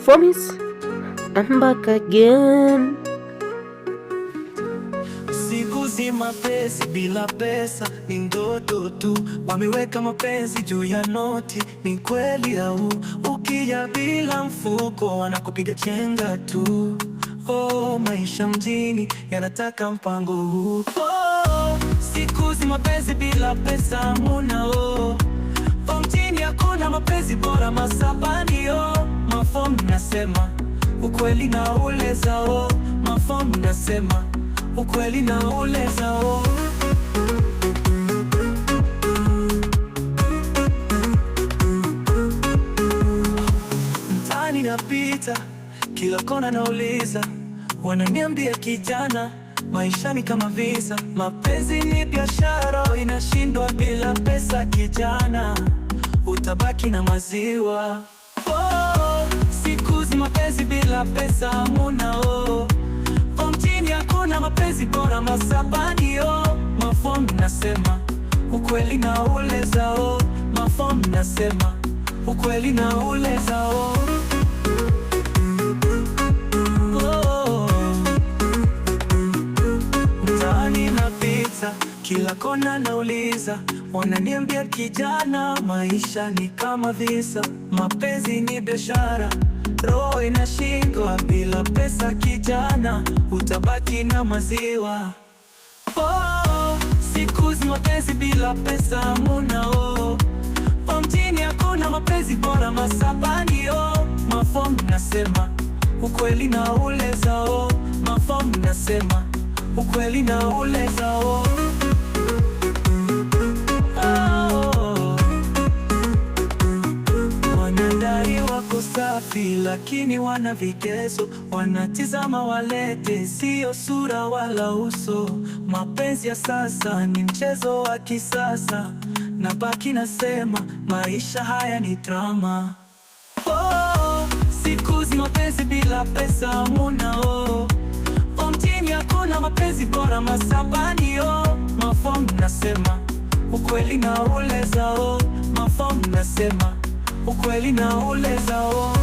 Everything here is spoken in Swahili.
Promise I'm back again. Siku zi mapenzi bila pesa ni ndoto tu, wameweka mapenzi juu ya noti. Ni kweli au? Ukija bila mfuko wanakupiga chenga tu. Oh, maisha mjini yanataka mpango huu. Oh, siku zi mapenzi bila pesa hamuna. Oh, mjini hakuna mapenzi bora masabani. Oh, mafomu nasema ukweli na uleza. Oh, mafomu nasema ukweli na uleza. Oh, mtaani napita, kila kona nauliza, wananiambia kijana, maisha ni kama visa. Mapenzi ni biashara, inashindwa bila pesa. Kijana, utabaki na maziwa. Oh, siku zi mapenzi bila pesa hamuna. Oh, mjini hakuna mapenzi bora masabani. Oh, mafomu nasema ukweli na uleza. Oh, mafomu nasema ukweli na uleza. Oh, mtaani napita, kila kona nauliza, wananiambia kijana, maisha ni kama visa. Mapenzi ni biashara, roho inashindwa bila pesa. Kijana, utabaki na maziwa. Oh, siku zi mapenzi bila pesa hamuna. Oh, mjini hakuna mapenzi bora masabani. Oh, mafomu nasema ukweli na uleza. Oh, mafomu nasema ukweli na uleza. Oh, wanadai wako safi lakini wana vigezo, wanatizama walete, sio sura wala uso. Mapenzi ya sasa ni mchezo wa kisasa, na baki nasema maisha haya ni drama. Oh, siku zi mapenzi bila pesa hamuna. Oh, mjini hakuna mapenzi bora masabani. Oh, mafomu nasema ukweli na uleza. Oh, mafomu nasema ukweli na uleza. Oh,